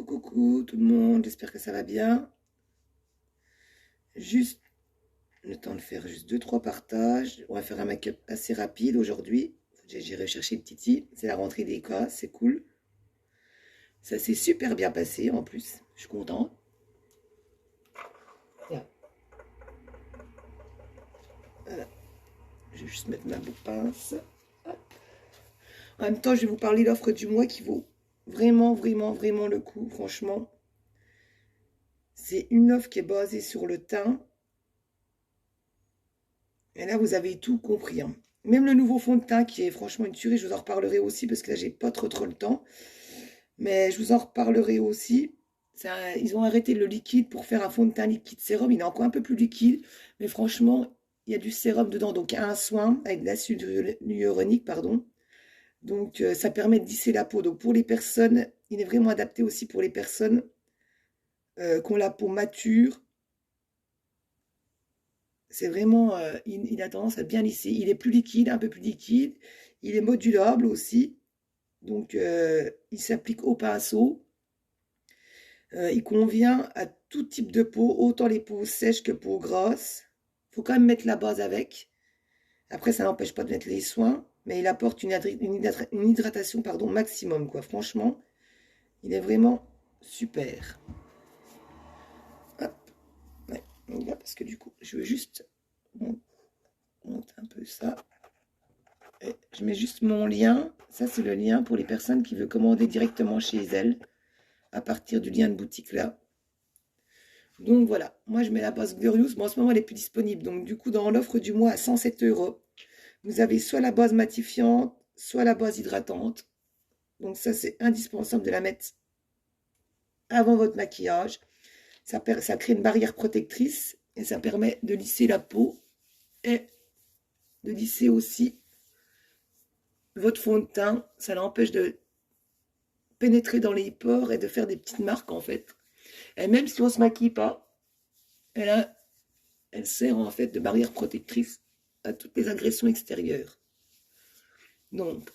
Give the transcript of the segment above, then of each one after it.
Coucou tout le monde, j'espère que ça va bien. Juste le temps de faire juste deux trois partages. On va faire un make-up assez rapide aujourd'hui. J'ai recherché le Titi, c'est la rentrée des cas, c'est cool. Ça s'est super bien passé en plus, je suis contente. Tiens, voilà, je vais juste mettre ma pince. Hop. En même temps, je vais vous parler de l'offre du mois qui vaut vraiment le coup, franchement. C'est une offre qui est basée sur le teint. Et là, vous avez tout compris, hein. Même le nouveau fond de teint qui est franchement une tuerie, je vous en reparlerai aussi parce que là, j'ai pas trop le temps. Mais je vous en reparlerai aussi. Ils ont arrêté le liquide pour faire un fond de teint liquide sérum. Il est encore un peu plus liquide. Mais franchement, il y a du sérum dedans. Donc, un soin avec de l'acide hyaluronique, pardon. Donc, ça permet de lisser la peau. Donc, pour les personnes, il est vraiment adapté aussi pour les personnes qui ont la peau mature. C'est vraiment, il a tendance à bien lisser. Il est plus liquide, un peu plus liquide. Il est modulable aussi. Donc, il s'applique au pinceau. Il convient à tout type de peau, autant les peaux sèches que peaux grasses. Il faut quand même mettre la base avec. Après, ça n'empêche pas de mettre les soins, mais il apporte une hydratation pardon, maximum, quoi. Franchement, il est vraiment super. Hop. Ouais, là, parce que du coup, je veux juste monter un peu ça. Et je mets juste mon lien. Ça, c'est le lien pour les personnes qui veulent commander directement chez elles, à partir du lien de boutique là. Donc voilà, moi je mets la base Glorious, mais en ce moment elle est plus disponible. Donc du coup, dans l'offre du mois à 107 €, vous avez soit la base matifiante, soit la base hydratante. Donc ça, c'est indispensable de la mettre avant votre maquillage. Ça crée une barrière protectrice et ça permet de lisser la peau et de lisser aussi votre fond de teint. Ça l'empêche de pénétrer dans les pores et de faire des petites marques en fait. Et même si on ne se maquille pas, elle sert en fait de barrière protectrice à toutes les agressions extérieures. Donc,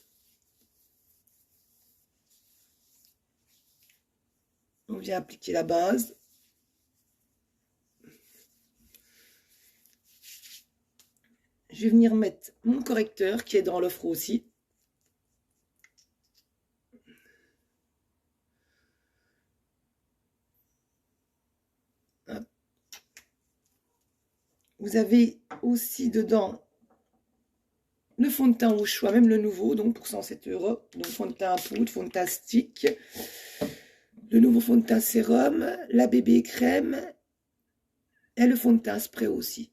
on vient appliquer la base. Je vais venir mettre mon correcteur qui est dans l'offre aussi. Vous avez aussi dedans le fond de teint au choix, même le nouveau, donc pour 107 €. Donc fond de teint à poudre, fond de teint stick, le nouveau fond de teint sérum, la bébé crème et le fond de teint spray aussi.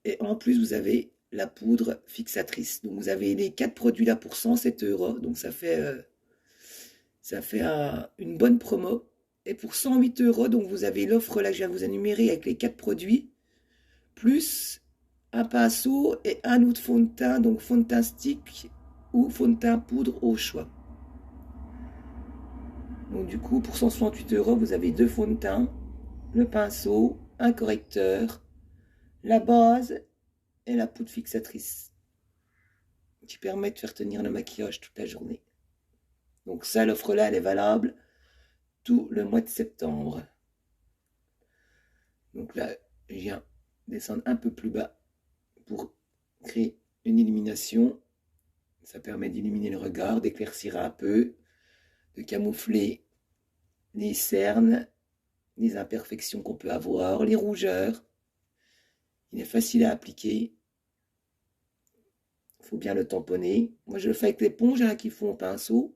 Et en plus, vous avez la poudre fixatrice. Donc vous avez les 4 produits là pour 107 €. Donc ça fait une bonne promo. Et pour 108 €, donc vous avez l'offre là que je viens de vous énumérer avec les 4 produits, plus un pinceau et un autre fond de teint, donc fond de teint stick ou fond de teint poudre au choix. Donc du coup, pour 168 €, vous avez 2 fonds de teint, le pinceau, un correcteur, la base et la poudre fixatrice qui permet de faire tenir le maquillage toute la journée. Donc ça, l'offre là, elle est valable tout le mois de septembre. Donc là, je viens descendre un peu plus bas pour créer une illumination. Ça permet d'illuminer le regard, d'éclaircir un peu, de camoufler les cernes, les imperfections qu'on peut avoir, les rougeurs. Il est facile à appliquer. Il faut bien le tamponner. Moi, je le fais avec l'éponge, hein, qui font au pinceau.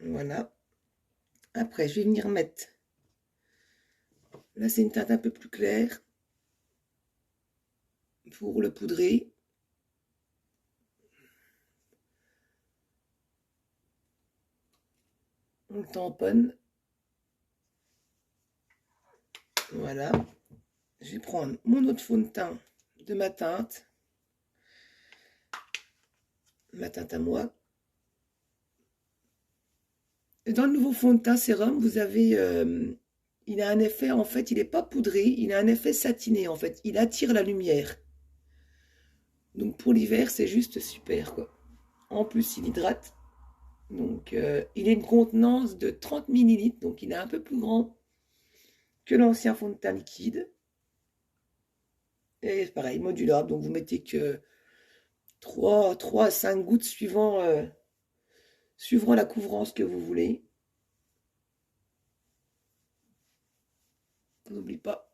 Voilà. Après, je vais venir mettre. Là, c'est une teinte un peu plus claire pour le poudrer. On le tamponne. Voilà. Je vais prendre mon autre fond de teint de ma teinte à moi. Et dans le nouveau fond de teint sérum, vous avez, il a un effet, en fait, il n'est pas poudré, il a un effet satiné, en fait. Il attire la lumière. Donc pour l'hiver, c'est juste super, quoi. En plus, il hydrate. Donc il a une contenance de 30 millilitres, donc il est un peu plus grand que l'ancien fond de teint liquide. Et pareil, modulable, donc vous mettez que 3 à 5 gouttes suivant la couvrance que vous voulez. N'oublie pas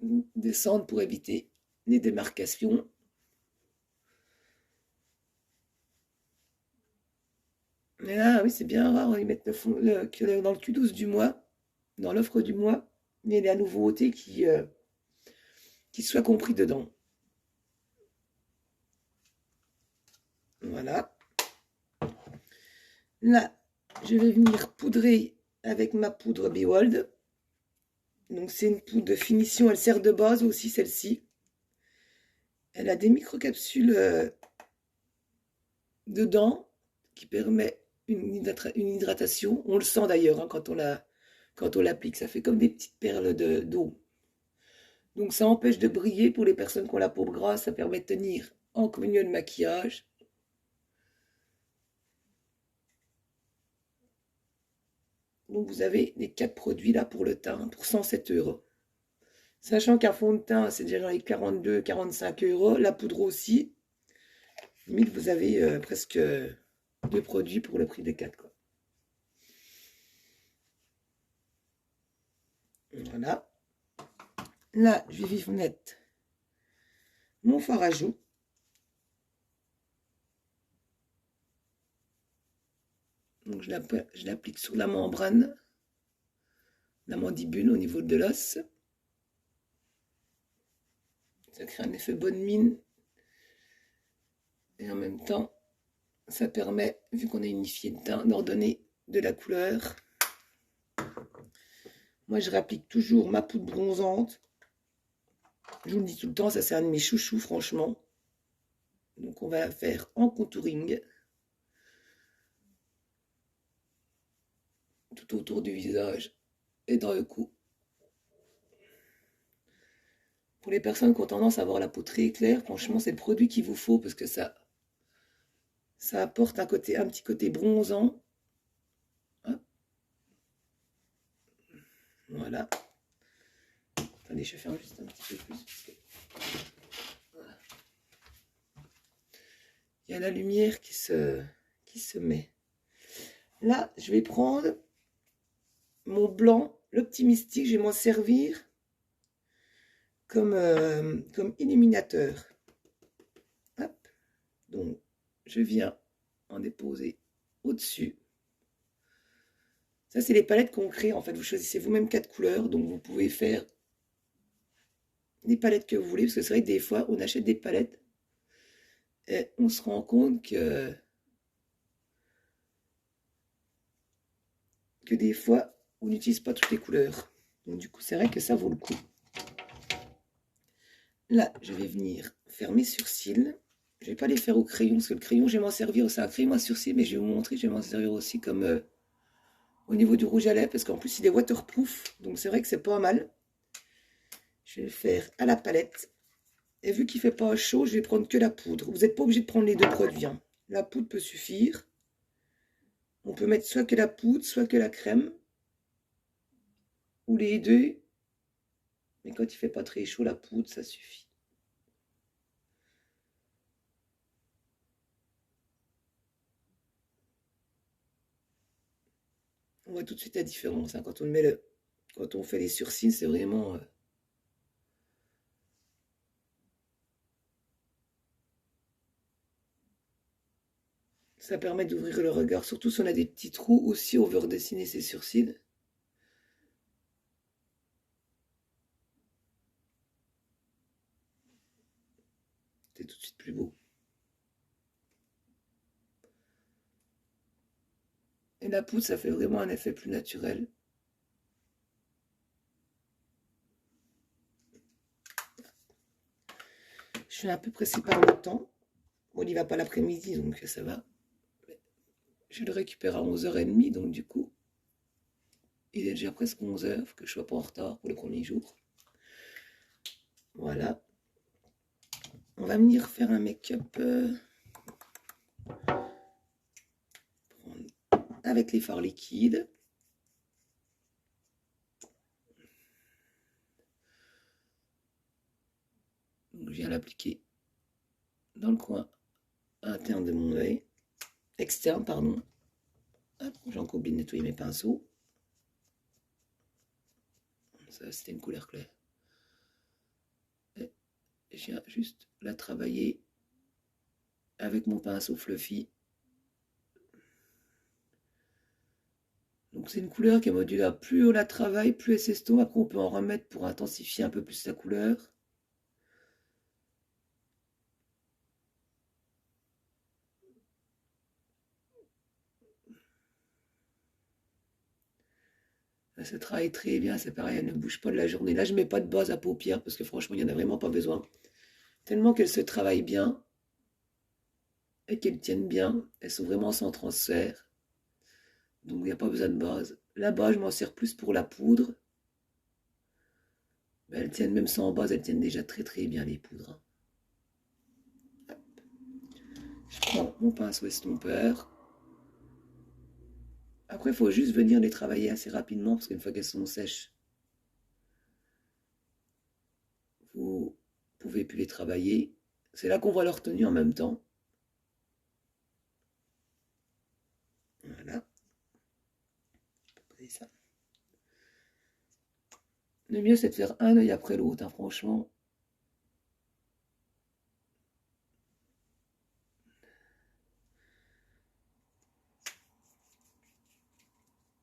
de descendre pour éviter les démarcations. Mais là, oui, c'est bien rare, ils mettent dans le Q12 du mois, dans l'offre du mois, il y a la nouveauté qui soit compris dedans. Voilà. Là, je vais venir poudrer avec ma poudre Behold. Donc c'est une poudre de finition, elle sert de base aussi celle-ci. Elle a des microcapsules dedans qui permet une hydratation. On le sent d'ailleurs hein, quand on l'applique, ça fait comme des petites perles d'eau. Donc ça empêche de briller pour les personnes qui ont la peau grasse, ça permet de tenir encore mieux le maquillage. Donc vous avez les 4 produits là pour le teint pour 107 €. Sachant qu'un fond de teint c'est déjà dans les 42-45 €, la poudre aussi. Limite vous avez presque 2 produits pour le prix des 4 quoi. Voilà. Là je vais vivre mettre mon fard à joues. Donc je l'applique sur la membrane, la mandibule au niveau de l'os. Ça crée un effet bonne mine. Et en même temps, ça permet, vu qu'on a unifié le teint, d'en donner de la couleur. Moi, je réapplique toujours ma poudre bronzante. Je vous le dis tout le temps, ça c'est un de mes chouchous, franchement. Donc, on va la faire en contouring. Tout autour du visage et dans le cou. Pour les personnes qui ont tendance à avoir la peau très claire, franchement, c'est le produit qu'il vous faut parce que ça apporte un petit côté bronzant. Hop. Voilà. Attendez, je ferme juste un petit peu plus. Voilà. Il y a la lumière qui se met. Là, je vais prendre mon blanc, l'Optimistic, je vais m'en servir comme illuminateur. Hop. Donc, je viens en déposer au-dessus. Ça, c'est les palettes qu'on crée. En fait, vous choisissez vous-même 4 couleurs. Donc, vous pouvez faire les palettes que vous voulez. Parce que c'est vrai que des fois, on achète des palettes et on se rend compte que des fois, on n'utilise pas toutes les couleurs. Donc, du coup, c'est vrai que ça vaut le coup. Là, je vais venir faire mes sourcils. Je ne vais pas les faire au crayon, parce que le crayon, je vais m'en servir. C'est un crayon à sourcils, mais je vais vous montrer, je vais m'en servir aussi comme au niveau du rouge à lèvres, parce qu'en plus, il est waterproof. Donc, c'est vrai que c'est pas mal. Je vais le faire à la palette. Et vu qu'il ne fait pas chaud, je vais prendre que la poudre. Vous n'êtes pas obligé de prendre les deux produits. Hein. La poudre peut suffire. On peut mettre soit que la poudre, soit que la crème. Ou les deux. Mais quand il ne fait pas très chaud, la poudre, ça suffit. On voit tout de suite la différence. Hein, quand on fait les sourcils, c'est vraiment... Ça permet d'ouvrir le regard, surtout si on a des petits trous aussi, on veut redessiner ses sourcils. C'est tout de suite plus beau. Et la poudre, ça fait vraiment un effet plus naturel. Je suis un peu pressée par le temps. Bon, il n'y va pas l'après-midi, donc ça va. Je le récupère à 11h30, donc du coup, il est déjà presque 11h, faut que je sois pas en retard pour le premier jour. Voilà. On va venir faire un make-up avec les fards liquides. Donc, je viens l'appliquer dans le coin interne de mon œil, externe, pardon. J'ai encore oublié de nettoyer mes pinceaux. Ça, c'était une couleur claire. Et je viens juste la travailler avec mon pinceau fluffy. Donc c'est une couleur qui est modulable. Plus on la travaille, plus elle s'estompe. Après, on peut en remettre pour intensifier un peu plus la couleur. Là, ça travaille très bien, c'est pareil, elle ne bouge pas de la journée. Là, je ne mets pas de base à paupières parce que franchement, il n'y en a vraiment pas besoin. Tellement qu'elles se travaillent bien et qu'elles tiennent bien. Elles sont vraiment sans transfert. Donc, il n'y a pas besoin de base. La base, je m'en sers plus pour la poudre. Mais elles tiennent même sans base, elles tiennent déjà très très bien les poudres. Je prends mon pinceau estompeur. Après, il faut juste venir les travailler assez rapidement parce qu'une fois qu'elles sont sèches, vous pouvez plus les travailler. C'est là qu'on voit leur tenue en même temps. Voilà. Ça. Le mieux, c'est de faire un œil après l'autre, hein, franchement.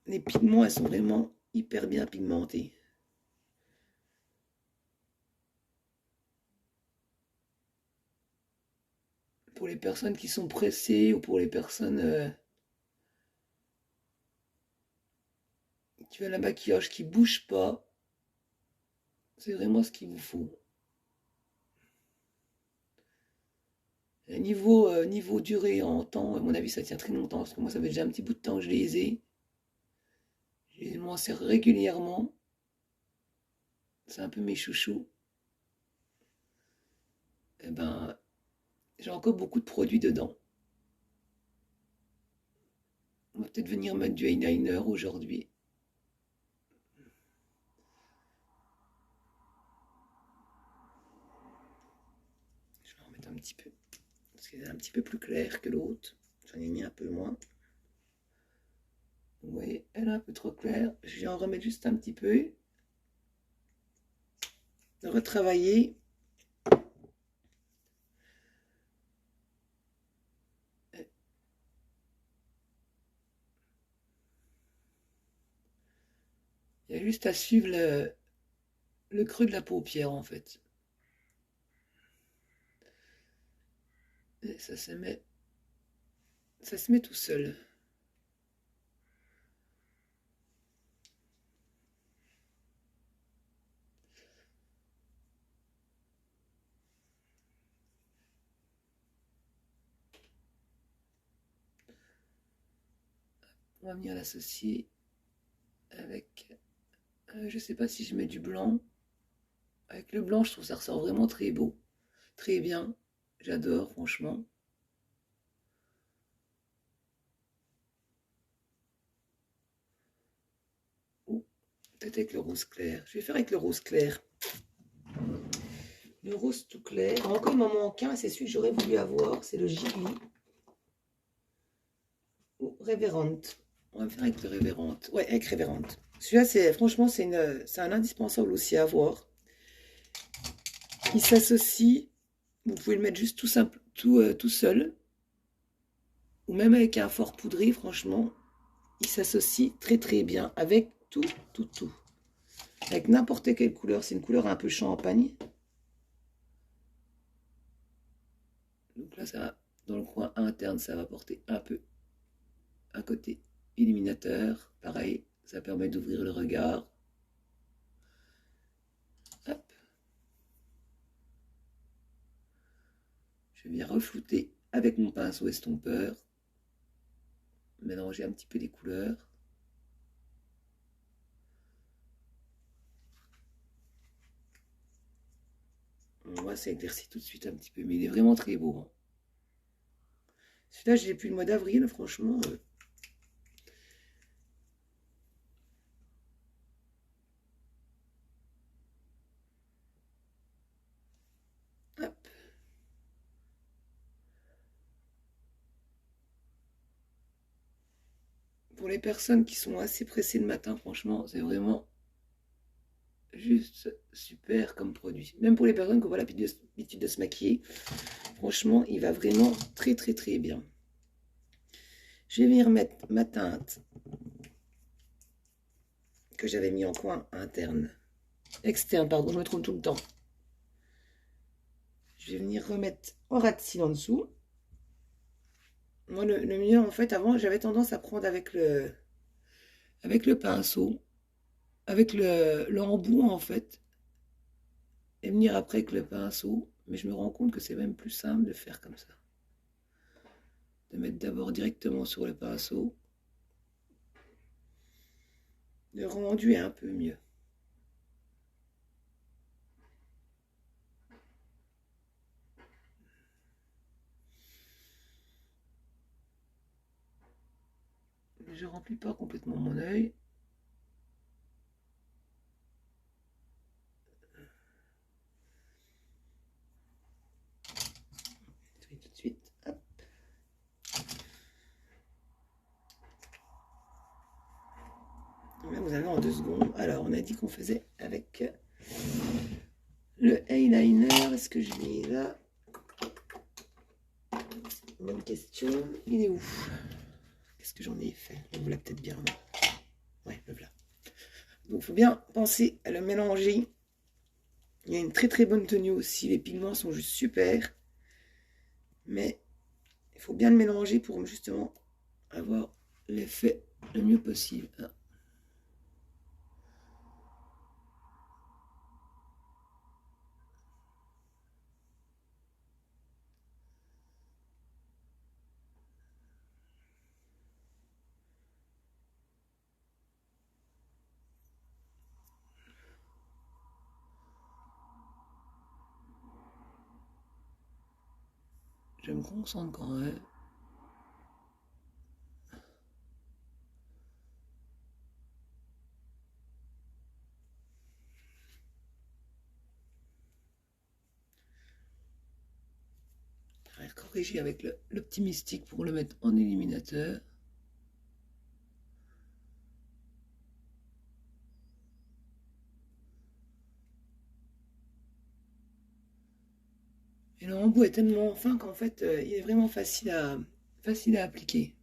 Les pigments, elles sont vraiment hyper bien pigmentés. Pour les personnes qui sont pressées ou pour les personnes qui veulent un maquillage qui ne bouge pas, c'est vraiment ce qu'il vous faut. Niveau durée en temps, à mon avis, ça tient très longtemps parce que moi, ça fait déjà un petit bout de temps que je les ai. Je m'en sers régulièrement. C'est un peu mes chouchous. Et ben, j'ai encore beaucoup de produits dedans. On va peut-être venir mettre du eyeliner aujourd'hui. Je vais en remettre un petit peu. Parce qu'elle est un petit peu plus claire que l'autre. J'en ai mis un peu moins. Vous voyez, elle est un peu trop claire. Je vais en remettre juste un petit peu. Retravailler. Il y a juste à suivre le creux de la paupière en fait. Et ça se met tout seul. On va venir l'associer avec, je sais pas si je mets du blanc. Avec le blanc, je trouve que ça ressort vraiment très beau, très bien. J'adore, franchement. Ou peut-être avec le rose clair. Je vais faire avec le rose clair. Le rose tout clair. Encore, il m'en manque un, c'est celui que j'aurais voulu avoir. C'est le Ghibli. Ou Révérende. On va faire avec le Révérende. Ouais, avec Révérende. Celui-là, franchement, c'est un indispensable aussi à avoir. Il s'associe. Vous pouvez le mettre juste tout simple, tout seul. Ou même avec un fort poudré, franchement. Il s'associe très très bien avec tout. Avec n'importe quelle couleur. C'est une couleur un peu champagne. Donc là, ça va, dans le coin interne, ça va porter un peu un côté illuminateur. Pareil, ça permet d'ouvrir le regard. Hop. Je viens reflouter avec mon pinceau estompeur. Mélanger un petit peu les couleurs. va s'éclaircir tout de suite un petit peu, mais il est vraiment très beau. Hein. Celui-là, je l'ai depuis le mois d'avril, franchement. Hop. Pour les personnes qui sont assez pressées le matin, franchement, c'est vraiment juste super comme produit. Même pour les personnes qui ont pas l'habitude de se maquiller, franchement, il va vraiment très très très bien. Je vais venir mettre ma teinte que j'avais mis en coin interne, externe, pardon, je me trompe tout le temps. Je vais venir remettre en ras de cils en dessous. Moi, le mieux, en fait, avant, j'avais tendance à prendre avec le pinceau, avec l'embout, en fait, et venir après avec le pinceau. Mais je me rends compte que c'est même plus simple de faire comme ça. De mettre d'abord directement sur le pinceau. Le rendu est un peu mieux. Je ne remplis pas complètement mon œil. Tout de suite. Hop. Là, vous avez en 2 secondes. Alors, on a dit qu'on faisait avec le eyeliner. Est-ce que je l'ai là? Bonne question. Il est où? Qu'est-ce que j'en ai fait? On vous l'a peut-être bien. Ouais, le voilà. Donc, il faut bien penser à le mélanger. Il y a une très très bonne tenue aussi. Les pigments sont juste super. Mais il faut bien le mélanger pour justement avoir l'effet le mieux possible. Je me concentre quand même. Je vais corriger avec le petit mystique pour le mettre en éliminateur. Et l'embout est tellement fin qu'en fait, il est vraiment facile à appliquer.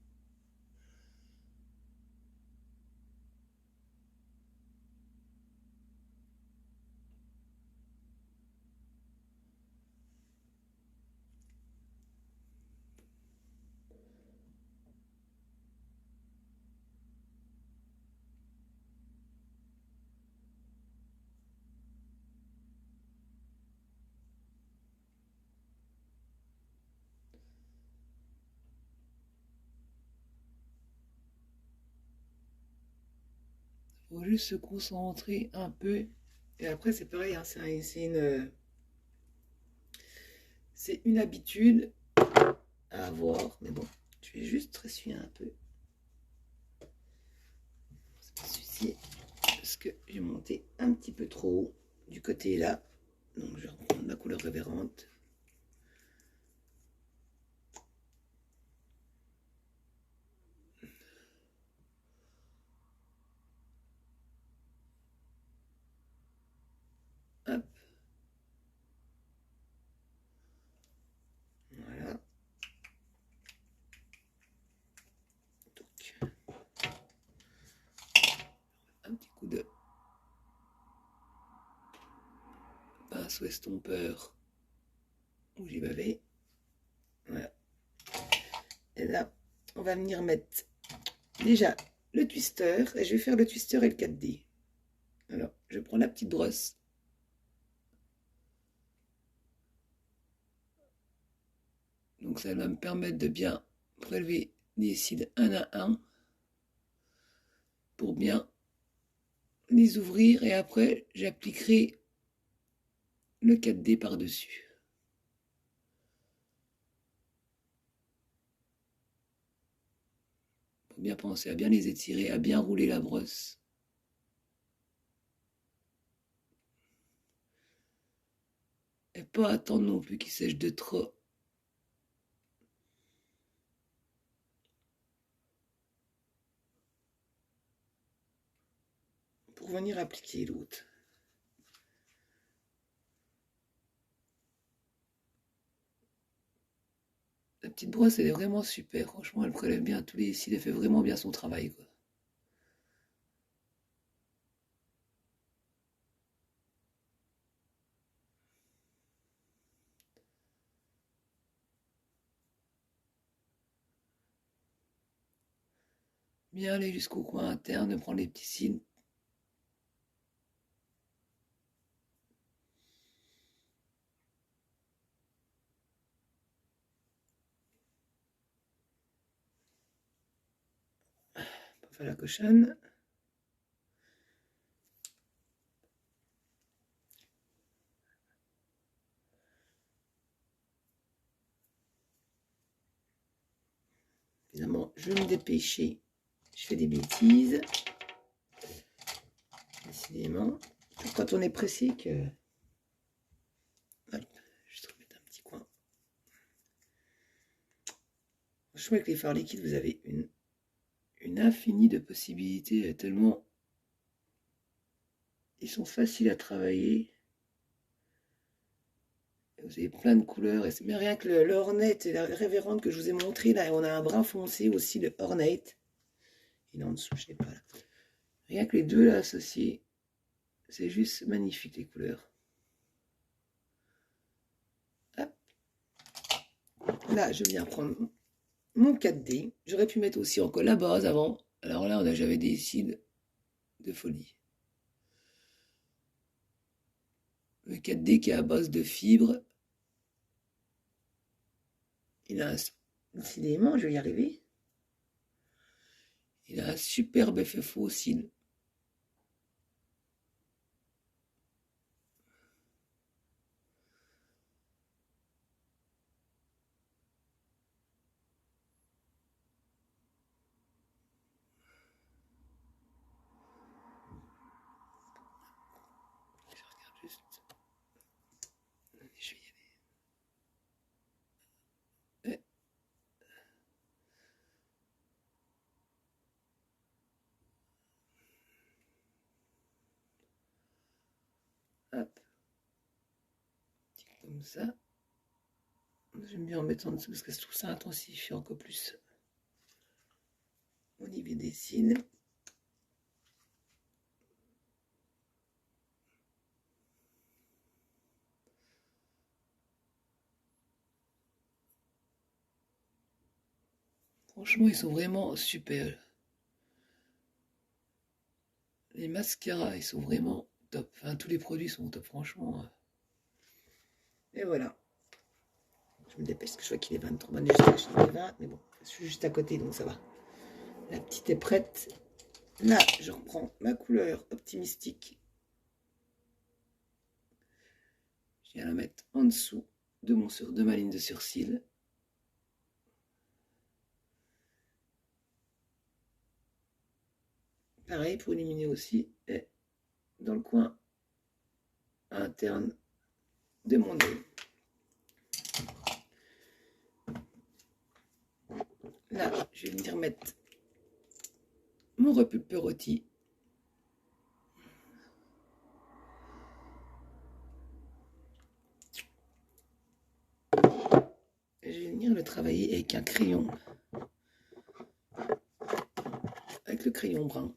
Il faut juste se concentrer un peu. Et après, c'est pareil, hein, c'est une habitude à avoir. Mais bon, je vais juste essuyer un peu. C'est pas celui-ci, parce que j'ai monté un petit peu trop haut du côté là. Donc, je vais reprendre la couleur révérente. Hop. Voilà. Donc, un petit coup de pinceau estompeur où j'y vais. Voilà. Et là, on va venir mettre déjà le twister. Et je vais faire le twister et le 4D. Alors, je prends la petite brosse. Donc, ça va me permettre de bien prélever les cils un à un pour bien les ouvrir. Et après, j'appliquerai le 4D par-dessus. Faut bien penser à bien les étirer, à bien rouler la brosse. Et pas attendre non plus qu'il sèche de trop. Pour venir appliquer l'autre. La petite brosse, elle est vraiment super. Franchement, elle prélève bien tous les cils. Elle fait vraiment bien son travail, quoi. Bien aller jusqu'au coin interne, prendre les petits cils. Pour faire la cochonne. Évidemment, je vais me dépêcher. Je fais des bêtises. Décidément. Quand on est pressé que... Hop, juste remettre un petit coin. Franchement, avec les fards liquides, vous avez une infinie de possibilités, tellement ils sont faciles à travailler. Vous avez plein de couleurs, et c'est bien rien que le Ornate et la Révérende que je vous ai montré, là, on a un brun foncé aussi, le Ornate. Il est en dessous, je sais pas là. Rien que les deux là associés, c'est juste magnifique les couleurs. Hop. Là, je viens prendre mon 4D. J'aurais pu mettre aussi encore la base avant. Alors là, j'avais des cils de folie. Le 4D qui est à base de fibres. Il a décidément, je vais y arriver. Il a un superbe effet faux cils. Je regarde juste. Je vais y aller. Hop. Comme ça. J'aime bien en mettre en dessous parce que je trouve ça intensifie encore plus au niveau des cils. Franchement, ils sont vraiment super. Les mascaras, ils sont vraiment top. Enfin, tous les produits sont top, franchement. Et voilà. Je me dépêche, parce que je vois qu'il est 23. Bon, je les 20, mais bon, je suis juste à côté, donc ça va. La petite est prête. Là, je reprends ma couleur optimistique. Je viens la mettre en dessous de ma ligne de sourcil. Pareil pour illuminer aussi. Et dans le coin interne de mon œil. Là, je vais venir mettre mon repulpe rôti. Je vais venir le travailler avec un crayon. Avec le crayon brun.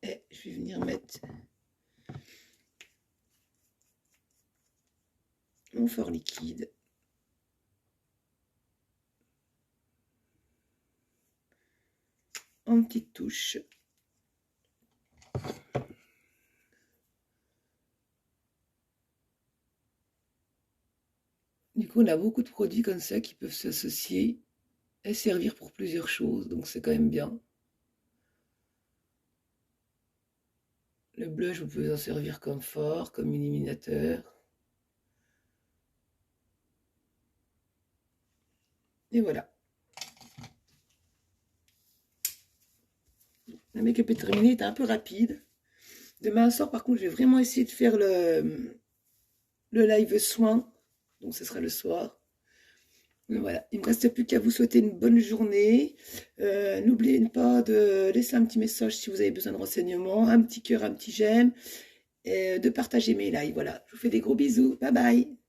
Et je vais venir mettre mon fard liquide. en petites touches. Du coup, on a beaucoup de produits comme ça qui peuvent s'associer et servir pour plusieurs choses, donc c'est quand même bien. Le blush, vous pouvez en servir comme fard, comme illuminateur. Et voilà. La make-up est terminée, est un peu rapide. Demain soir, par contre, je vais vraiment essayer de faire le live soin. Donc, ce sera le soir. Voilà, il ne me reste plus qu'à vous souhaiter une bonne journée. N'oubliez pas de laisser un petit message si vous avez besoin de renseignements, un petit cœur, un petit j'aime, et de partager mes lives. Voilà, je vous fais des gros bisous. Bye bye.